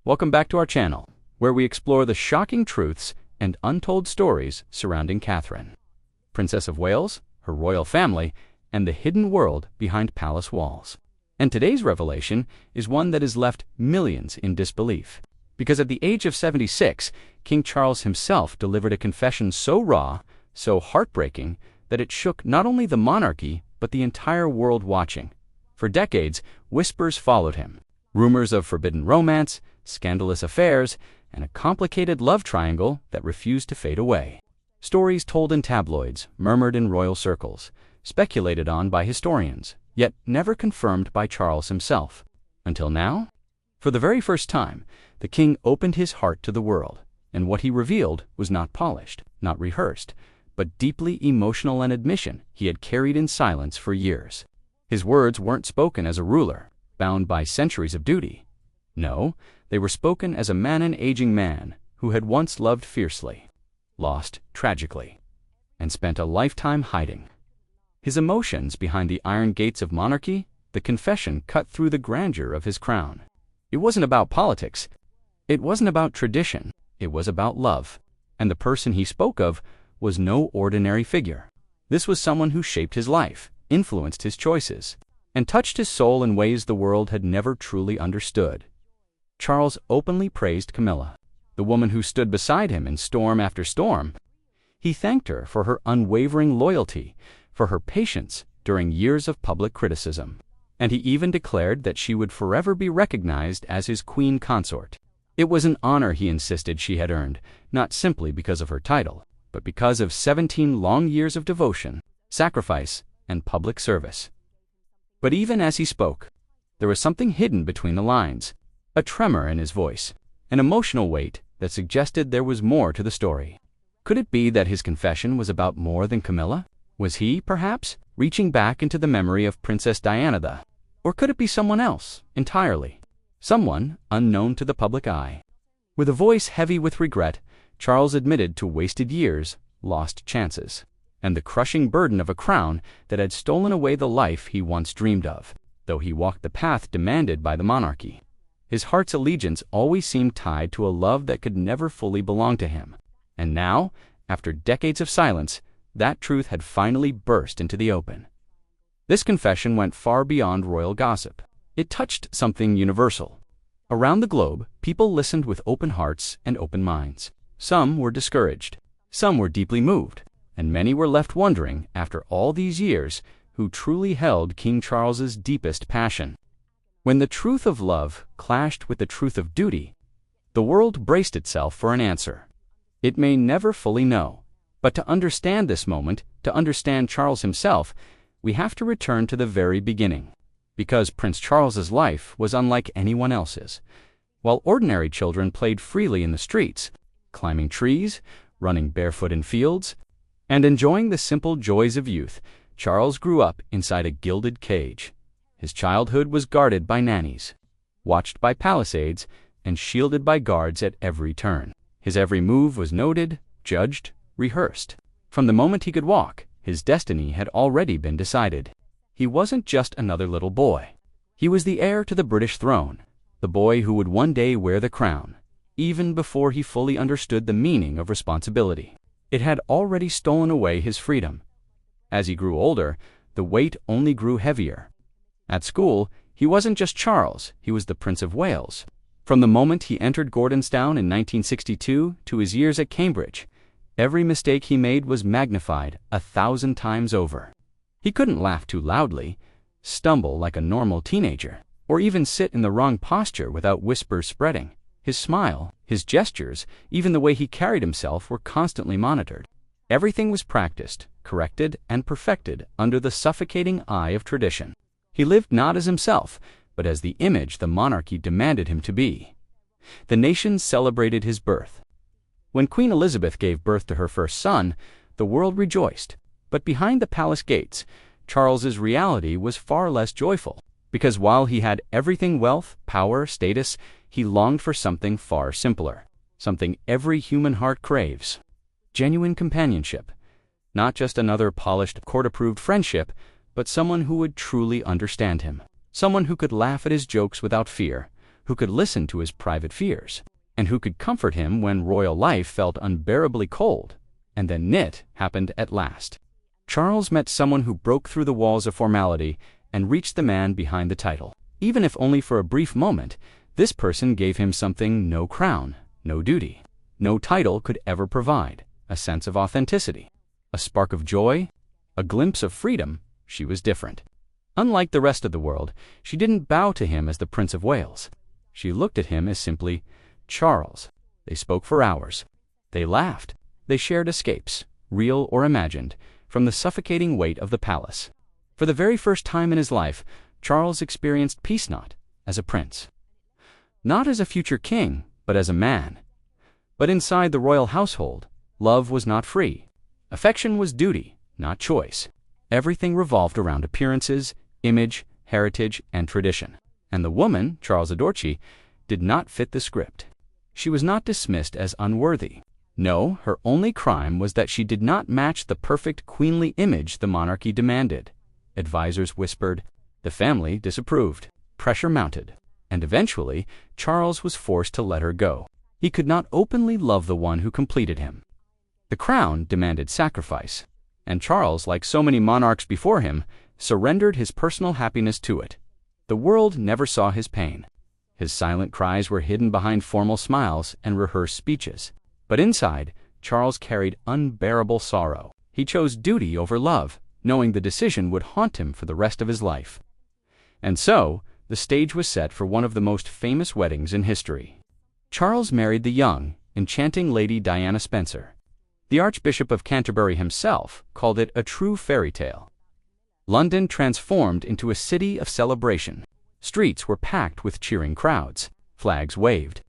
Welcome back to our channel, where we explore the shocking truths and untold stories surrounding Catherine, Princess of Wales, her royal family, and the hidden world behind palace walls. And today's revelation is one that has left millions in disbelief. Because at the age of 76, King Charles himself delivered a confession so raw, so heartbreaking, that it shook not only the monarchy, but the entire world watching. For decades, whispers followed him. Rumors of forbidden romance, scandalous affairs, and a complicated love triangle that refused to fade away. Stories told in tabloids, murmured in royal circles, speculated on by historians, yet never confirmed by Charles himself. Until now? For the very first time, the king opened his heart to the world, and what he revealed was not polished, not rehearsed, but deeply emotional, an admission he had carried in silence for years. His words weren't spoken as a ruler, bound by centuries of duty. No, they were spoken as a man, an aging man, who had once loved fiercely, lost tragically, and spent a lifetime hiding. His emotions behind the iron gates of monarchy, the confession cut through the grandeur of his crown. It wasn't about politics. It wasn't about tradition. It was about love. And the person he spoke of was no ordinary figure. This was someone who shaped his life, influenced his choices, and touched his soul in ways the world had never truly understood. Charles openly praised Camilla, the woman who stood beside him in storm after storm. He thanked her for her unwavering loyalty, for her patience during years of public criticism, and he even declared that she would forever be recognized as his queen consort. It was an honor he insisted she had earned, not simply because of her title, but because of 17 long years of devotion, sacrifice, and public service. But even as he spoke, there was something hidden between the lines, a tremor in his voice, an emotional weight that suggested there was more to the story. Could it be that his confession was about more than Camilla? Was he, perhaps, reaching back into the memory of Princess Diana? Or could it be someone else, entirely? Someone unknown to the public eye. With a voice heavy with regret, Charles admitted to wasted years, lost chances, and the crushing burden of a crown that had stolen away the life he once dreamed of, though he walked the path demanded by the monarchy. His heart's allegiance always seemed tied to a love that could never fully belong to him. And now, after decades of silence, that truth had finally burst into the open. This confession went far beyond royal gossip. It touched something universal. Around the globe, people listened with open hearts and open minds. Some were discouraged, some were deeply moved, and many were left wondering, after all these years, who truly held King Charles's deepest passion. When the truth of love clashed with the truth of duty, the world braced itself for an answer. It may never fully know, but to understand this moment, to understand Charles himself, we have to return to the very beginning. Because Prince Charles's life was unlike anyone else's. While ordinary children played freely in the streets, climbing trees, running barefoot in fields, and enjoying the simple joys of youth, Charles grew up inside a gilded cage. His childhood was guarded by nannies, watched by palisades, and shielded by guards at every turn. His every move was noted, judged, rehearsed. From the moment he could walk, his destiny had already been decided. He wasn't just another little boy. He was the heir to the British throne, the boy who would one day wear the crown, even before he fully understood the meaning of responsibility. It had already stolen away his freedom. As he grew older, the weight only grew heavier. At school, he wasn't just Charles, he was the Prince of Wales. From the moment he entered Gordonstown in 1962 to his years at Cambridge, every mistake he made was magnified 1,000 times over. He couldn't laugh too loudly, stumble like a normal teenager, or even sit in the wrong posture without whispers spreading. His smile, his gestures, even the way he carried himself were constantly monitored. Everything was practiced, corrected, and perfected under the suffocating eye of tradition. He lived not as himself, but as the image the monarchy demanded him to be. The nation celebrated his birth. When Queen Elizabeth gave birth to her first son, the world rejoiced. But behind the palace gates, Charles's reality was far less joyful, because while he had everything, wealth, power, status, he longed for something far simpler, something every human heart craves. Genuine companionship. Not just another polished, court-approved friendship, but someone who would truly understand him. Someone who could laugh at his jokes without fear, who could listen to his private fears, and who could comfort him when royal life felt unbearably cold. And then it happened at last. Charles met someone who broke through the walls of formality and reached the man behind the title. Even if only for a brief moment, this person gave him something no crown, no duty, no title could ever provide: a sense of authenticity, a spark of joy, a glimpse of freedom. She was different. Unlike the rest of the world, she didn't bow to him as the Prince of Wales. She looked at him as simply Charles. They spoke for hours. They laughed. They shared escapes, real or imagined, from the suffocating weight of the palace. For the very first time in his life, Charles experienced peace, not as a prince, not as a future king, but as a man. But inside the royal household, love was not free. Affection was duty, not choice. Everything revolved around appearances, image, heritage, and tradition. And the woman, Charles Adorchi, did not fit the script. She was not dismissed as unworthy. No, her only crime was that she did not match the perfect queenly image the monarchy demanded. Advisors whispered. The family disapproved. Pressure mounted. And eventually, Charles was forced to let her go. He could not openly love the one who completed him. The crown demanded sacrifice, and Charles, like so many monarchs before him, surrendered his personal happiness to it. The world never saw his pain. His silent cries were hidden behind formal smiles and rehearsed speeches. But inside, Charles carried unbearable sorrow. He chose duty over love, knowing the decision would haunt him for the rest of his life. And so, the stage was set for one of the most famous weddings in history. Charles married the young, enchanting Lady Diana Spencer. The Archbishop of Canterbury himself called it a true fairy tale. London transformed into a city of celebration. Streets were packed with cheering crowds. Flags waved.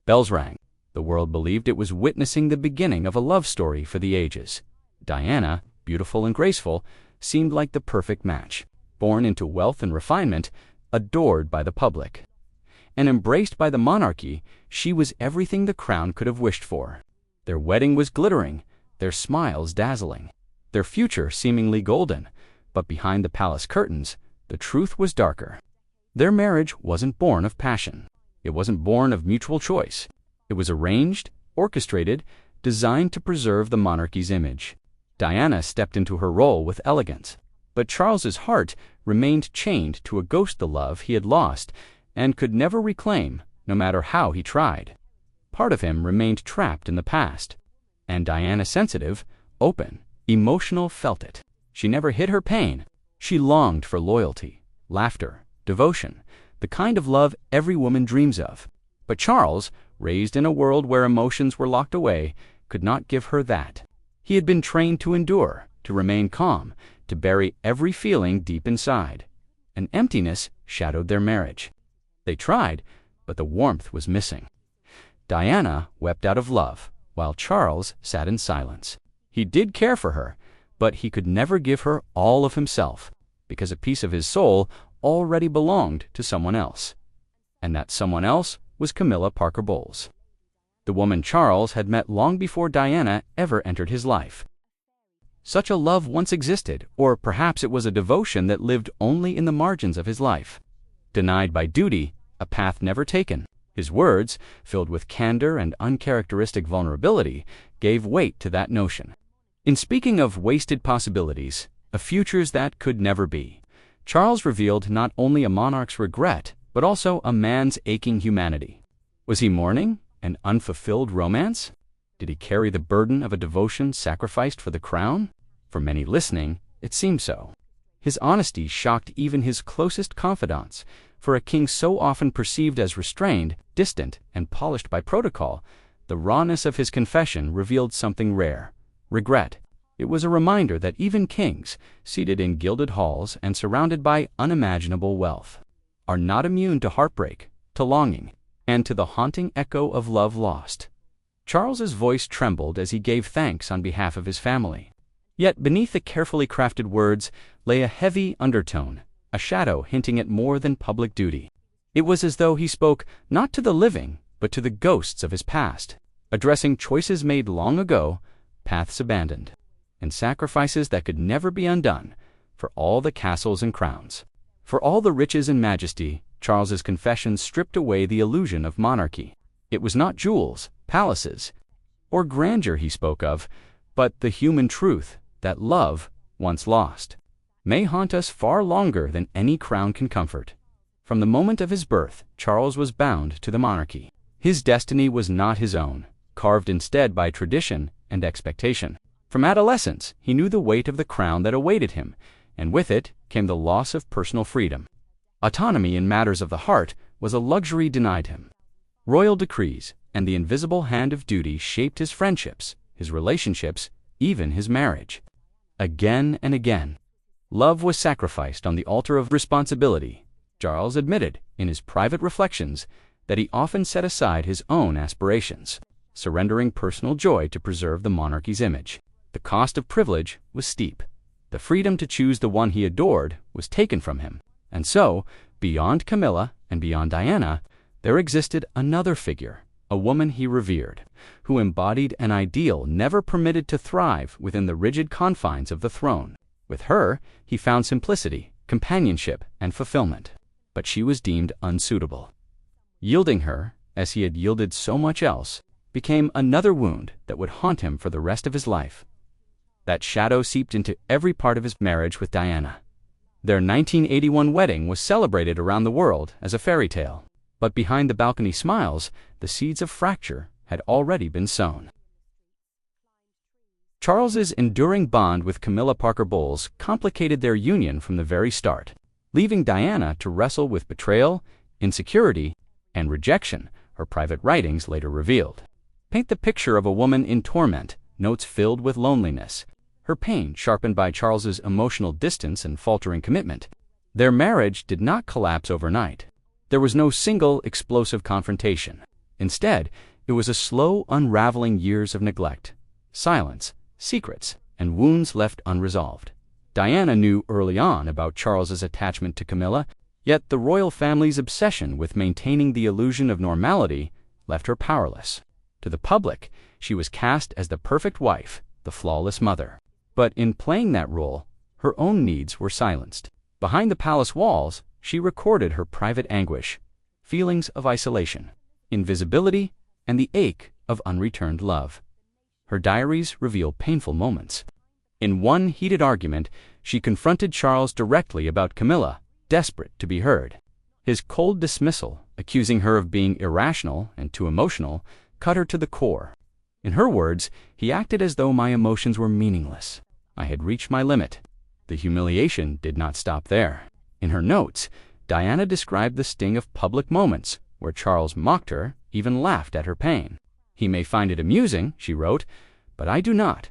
Bells rang. The world believed it was witnessing the beginning of a love story for the ages. Diana, beautiful and graceful, seemed like the perfect match. Born into wealth and refinement, adored by the public, and embraced by the monarchy, she was everything the crown could have wished for. Their wedding was glittering, their smiles dazzling, their future seemingly golden, but behind the palace curtains, the truth was darker. Their marriage wasn't born of passion. It wasn't born of mutual choice. It was arranged, orchestrated, designed to preserve the monarchy's image. Diana stepped into her role with elegance, but Charles's heart remained chained to a ghostly love he had lost and could never reclaim, no matter how he tried. Part of him remained trapped in the past, and Diana, sensitive, open, emotional, felt it. She never hid her pain. She longed for loyalty, laughter, devotion, the kind of love every woman dreams of. But Charles, raised in a world where emotions were locked away, could not give her that. He had been trained to endure, to remain calm, to bury every feeling deep inside. An emptiness shadowed their marriage. They tried, but the warmth was missing. Diana wept out of love, while Charles sat in silence. He did care for her, but he could never give her all of himself, because a piece of his soul already belonged to someone else. And that someone else was Camilla Parker Bowles, the woman Charles had met long before Diana ever entered his life. Such a love once existed, or perhaps it was a devotion that lived only in the margins of his life. Denied by duty, a path never taken. His words, filled with candor and uncharacteristic vulnerability, gave weight to that notion. In speaking of wasted possibilities, of futures that could never be, Charles revealed not only a monarch's regret, but also a man's aching humanity. Was he mourning an unfulfilled romance? Did he carry the burden of a devotion sacrificed for the crown? For many listening, it seemed so. His honesty shocked even his closest confidants. For a king so often perceived as restrained, distant, and polished by protocol, the rawness of his confession revealed something rare: regret. It was a reminder that even kings, seated in gilded halls and surrounded by unimaginable wealth, are not immune to heartbreak, to longing, and to the haunting echo of love lost. Charles's voice trembled as he gave thanks on behalf of his family. Yet beneath the carefully crafted words lay a heavy undertone, a shadow hinting at more than public duty. It was as though he spoke not to the living, but to the ghosts of his past, addressing choices made long ago, paths abandoned, and sacrifices that could never be undone, for all the castles and crowns, for all the riches and majesty, Charles's confession stripped away the illusion of monarchy. It was not jewels, palaces, or grandeur he spoke of, but the human truth that love, once lost, may haunt us far longer than any crown can comfort. From the moment of his birth, Charles was bound to the monarchy. His destiny was not his own, carved instead by tradition and expectation. From adolescence, he knew the weight of the crown that awaited him, and with it came the loss of personal freedom. Autonomy in matters of the heart was a luxury denied him. Royal decrees and the invisible hand of duty shaped his friendships, his relationships, even his marriage. Again and again, love was sacrificed on the altar of responsibility. Charles admitted in his private reflections that he often set aside his own aspirations, surrendering personal joy to preserve the monarchy's image. The cost of privilege was steep. The freedom to choose the one he adored was taken from him. And so, beyond Camilla and beyond Diana, there existed another figure, a woman he revered, who embodied an ideal never permitted to thrive within the rigid confines of the throne. With her, he found simplicity, companionship, and fulfillment. But she was deemed unsuitable. Yielding her, as he had yielded so much else, became another wound that would haunt him for the rest of his life. That shadow seeped into every part of his marriage with Diana. Their 1981 wedding was celebrated around the world as a fairy tale. But behind the balcony smiles, the seeds of fracture had already been sown. Charles's enduring bond with Camilla Parker Bowles complicated their union from the very start, leaving Diana to wrestle with betrayal, insecurity, and rejection, her private writings later revealed. Paint the picture of a woman in torment, notes filled with loneliness, her pain sharpened by Charles's emotional distance and faltering commitment. Their marriage did not collapse overnight. There was no single explosive confrontation. Instead, it was a slow unraveling years of neglect, silence, secrets, and wounds left unresolved. Diana knew early on about Charles's attachment to Camilla, yet the royal family's obsession with maintaining the illusion of normality left her powerless. To the public, she was cast as the perfect wife, the flawless mother. But in playing that role, her own needs were silenced. Behind the palace walls, she recorded her private anguish, feelings of isolation, invisibility, and the ache of unreturned love. Her diaries reveal painful moments. In one heated argument, she confronted Charles directly about Camilla, desperate to be heard. His cold dismissal, accusing her of being irrational and too emotional, cut her to the core. In her words, he acted as though my emotions were meaningless. I had reached my limit. The humiliation did not stop there. In her notes, Diana described the sting of public moments where Charles mocked her, even laughed at her pain. He may find it amusing, she wrote, but I do not.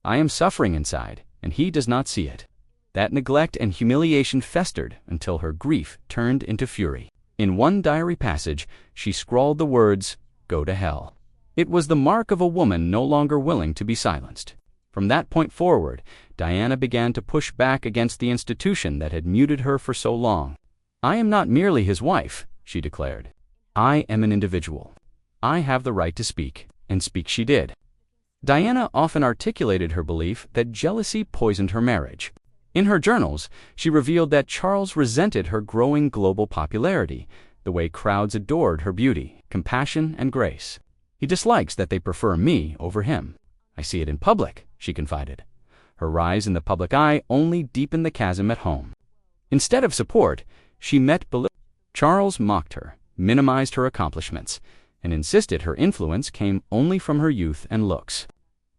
I am suffering inside, and he does not see it. That neglect and humiliation festered until her grief turned into fury. In one diary passage, she scrawled the words, "Go to hell." It was the mark of a woman no longer willing to be silenced. From that point forward, Diana began to push back against the institution that had muted her for so long. "I am not merely his wife," she declared. "I am an individual. I have the right to speak," and speak she did. Diana often articulated her belief that jealousy poisoned her marriage. In her journals, she revealed that Charles resented her growing global popularity, the way crowds adored her beauty, compassion, and grace. "He dislikes that they prefer me over him. I see it in public," she confided. Her rise in the public eye only deepened the chasm at home. Instead of support, she met belittlement. Charles mocked her, minimized her accomplishments, and insisted her influence came only from her youth and looks.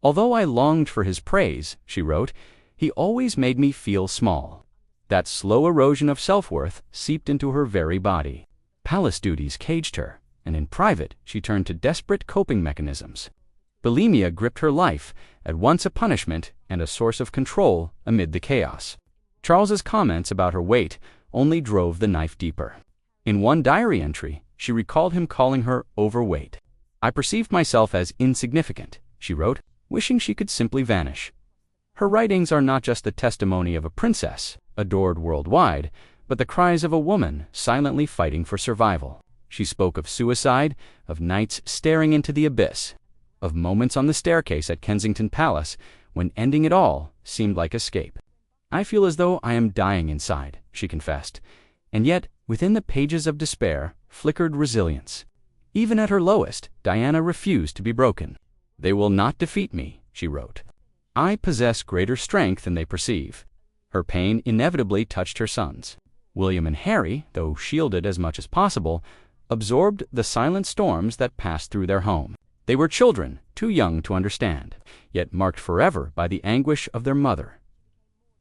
"Although I longed for his praise," she wrote, "he always made me feel small." That slow erosion of self-worth seeped into her very body. Palace duties caged her, and in private she turned to desperate coping mechanisms. Bulimia gripped her life, at once a punishment and a source of control amid the chaos. Charles's comments about her weight only drove the knife deeper. In one diary entry, she recalled him calling her overweight. "I perceived myself as insignificant," she wrote, wishing she could simply vanish. Her writings are not just the testimony of a princess, adored worldwide, but the cries of a woman silently fighting for survival. She spoke of suicide, of nights staring into the abyss, of moments on the staircase at Kensington Palace when ending it all seemed like escape. "I feel as though I am dying inside," she confessed, "and yet within the pages of despair, flickered resilience. Even at her lowest, Diana refused to be broken. "They will not defeat me," she wrote. "I possess greater strength than they perceive." Her pain inevitably touched her sons. William and Harry, though shielded as much as possible, absorbed the silent storms that passed through their home. They were children, too young to understand, yet marked forever by the anguish of their mother.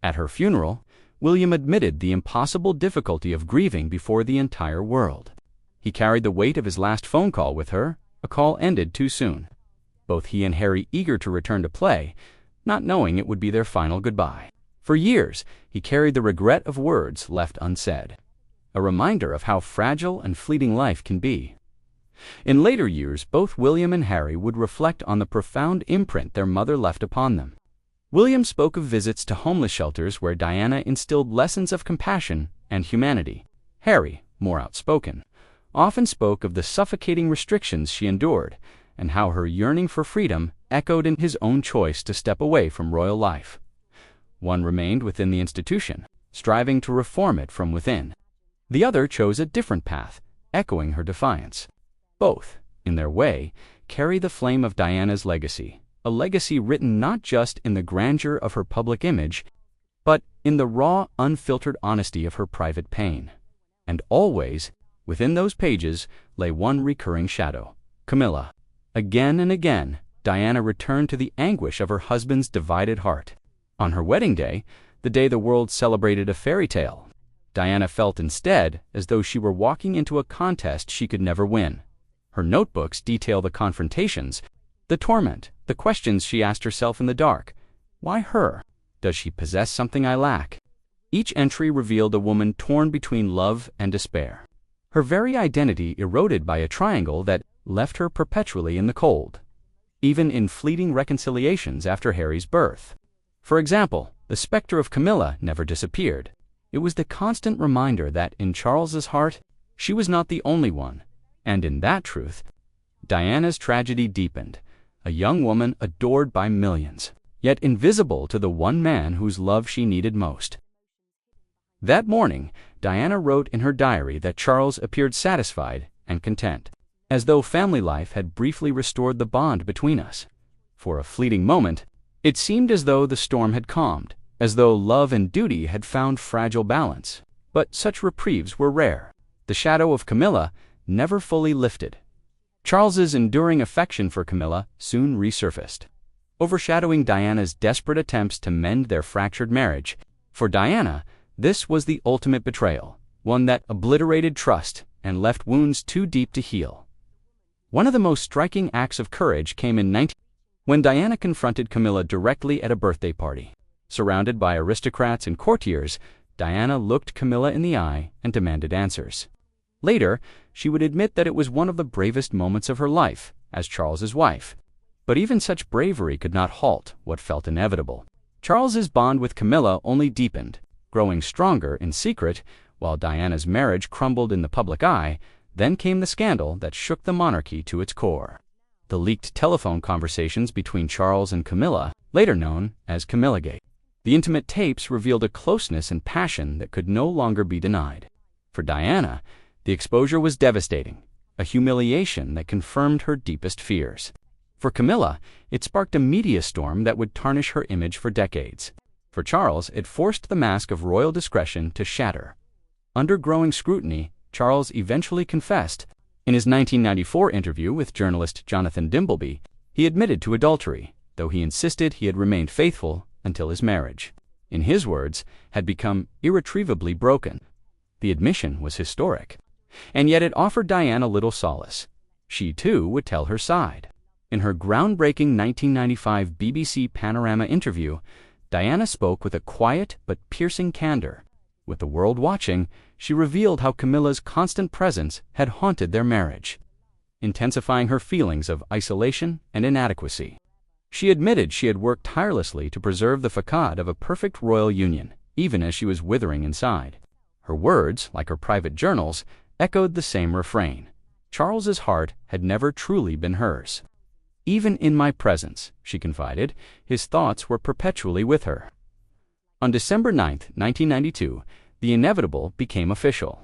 At her funeral, William admitted the impossible difficulty of grieving before the entire world. He carried the weight of his last phone call with her, a call ended too soon. Both he and Harry eager to return to play, not knowing it would be their final goodbye. For years, he carried the regret of words left unsaid, a reminder of how fragile and fleeting life can be. In later years, both William and Harry would reflect on the profound imprint their mother left upon them. William spoke of visits to homeless shelters where Diana instilled lessons of compassion and humanity. Harry, more outspoken, often spoke of the suffocating restrictions she endured and how her yearning for freedom echoed in his own choice to step away from royal life. One remained within the institution, striving to reform it from within. The other chose a different path, echoing her defiance. Both, in their way, carry the flame of Diana's legacy, a legacy written not just in the grandeur of her public image, but in the raw, unfiltered honesty of her private pain. And always, within those pages, lay one recurring shadow: Camilla. Again and again, Diana returned to the anguish of her husband's divided heart. On her wedding day, the day the world celebrated a fairy tale, Diana felt instead as though she were walking into a contest she could never win. Her notebooks detail the confrontations, the torment, the questions she asked herself in the dark. Why her? Does she possess something I lack? Each entry revealed a woman torn between love and despair, her very identity eroded by a triangle that left her perpetually in the cold, even in fleeting reconciliations after Harry's birth. For example, the specter of Camilla never disappeared. It was the constant reminder that in Charles's heart, she was not the only one. And in that truth, Diana's tragedy deepened, a young woman adored by millions, yet invisible to the one man whose love she needed most. That morning, Diana wrote in her diary that Charles appeared satisfied and content, as though family life had briefly restored the bond between us. For a fleeting moment, it seemed as though the storm had calmed, as though love and duty had found fragile balance. But such reprieves were rare. The shadow of Camilla never fully lifted. Charles's enduring affection for Camilla soon resurfaced, overshadowing Diana's desperate attempts to mend their fractured marriage. For Diana, this was the ultimate betrayal, one that obliterated trust and left wounds too deep to heal. One of the most striking acts of courage came in when Diana confronted Camilla directly at a birthday party. Surrounded by aristocrats and courtiers, Diana looked Camilla in the eye and demanded answers. Later, she would admit that it was one of the bravest moments of her life as Charles's wife. But even such bravery could not halt what felt inevitable. Charles's bond with Camilla only deepened, growing stronger in secret, while Diana's marriage crumbled in the public eye. Then came the scandal that shook the monarchy to its core. The leaked telephone conversations between Charles and Camilla, later known as Camilagate. The intimate tapes revealed a closeness and passion that could no longer be denied. For Diana, the exposure was devastating, a humiliation that confirmed her deepest fears. For Camilla, it sparked a media storm that would tarnish her image for decades. For Charles, it forced the mask of royal discretion to shatter. Under growing scrutiny, Charles eventually confessed. In his 1994 interview with journalist Jonathan Dimbleby, he admitted to adultery, though he insisted he had remained faithful until his marriage, in his words, had become irretrievably broken. The admission was historic, and yet it offered Diana little solace. She too would tell her side. In her groundbreaking 1995 BBC Panorama interview, Diana spoke with a quiet but piercing candor. With the world watching, she revealed how Camilla's constant presence had haunted their marriage, intensifying her feelings of isolation and inadequacy. She admitted she had worked tirelessly to preserve the facade of a perfect royal union, even as she was withering inside. Her words, like her private journals, echoed the same refrain. Charles's heart had never truly been hers. Even in my presence, she confided, his thoughts were perpetually with her. On December 9, 1992, the inevitable became official.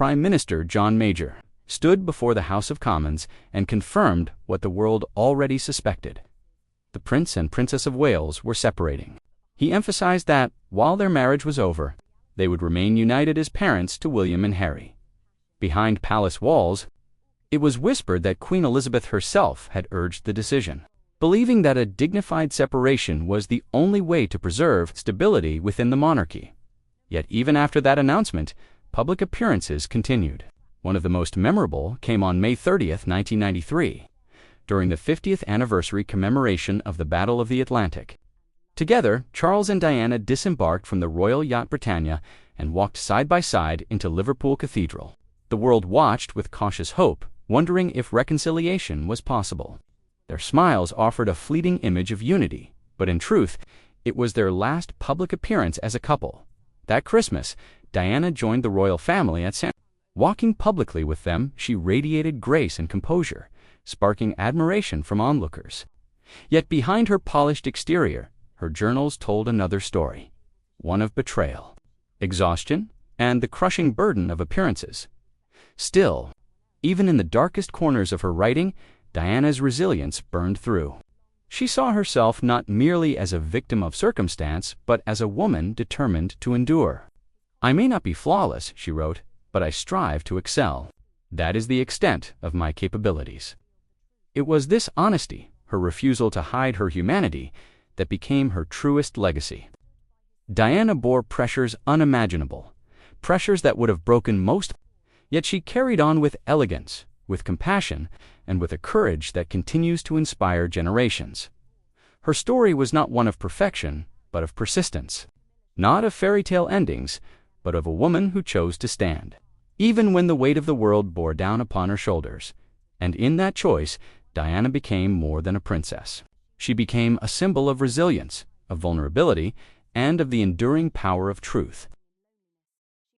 Prime Minister John Major stood before the House of Commons and confirmed what the world already suspected. The Prince and Princess of Wales were separating. He emphasized that, while their marriage was over, they would remain united as parents to William and Harry. Behind palace walls, it was whispered that Queen Elizabeth herself had urged the decision, believing that a dignified separation was the only way to preserve stability within the monarchy. Yet even after that announcement, public appearances continued. One of the most memorable came on May 30th, 1993, during the 50th anniversary commemoration of the Battle of the Atlantic. Together, Charles and Diana disembarked from the Royal Yacht Britannia and walked side by side into Liverpool Cathedral. The world watched with cautious hope, wondering if reconciliation was possible. Their smiles offered a fleeting image of unity, but in truth, it was their last public appearance as a couple. That Christmas, Diana joined the royal family at St. Walking publicly with them, she radiated grace and composure, sparking admiration from onlookers. Yet behind her polished exterior, her journals told another story, one of betrayal, exhaustion, and the crushing burden of appearances. Still, even in the darkest corners of her writing, Diana's resilience burned through. She saw herself not merely as a victim of circumstance, but as a woman determined to endure. "I may not be flawless," she wrote, "but I strive to excel. That is the extent of my capabilities." It was this honesty, her refusal to hide her humanity, that became her truest legacy. Diana bore pressures unimaginable, pressures that would have broken most, yet she carried on with elegance, with compassion, and with a courage that continues to inspire generations. Her story was not one of perfection, but of persistence. Not of fairy tale endings, but of a woman who chose to stand, even when the weight of the world bore down upon her shoulders. And in that choice, Diana became more than a princess. She became a symbol of resilience, of vulnerability, and of the enduring power of truth.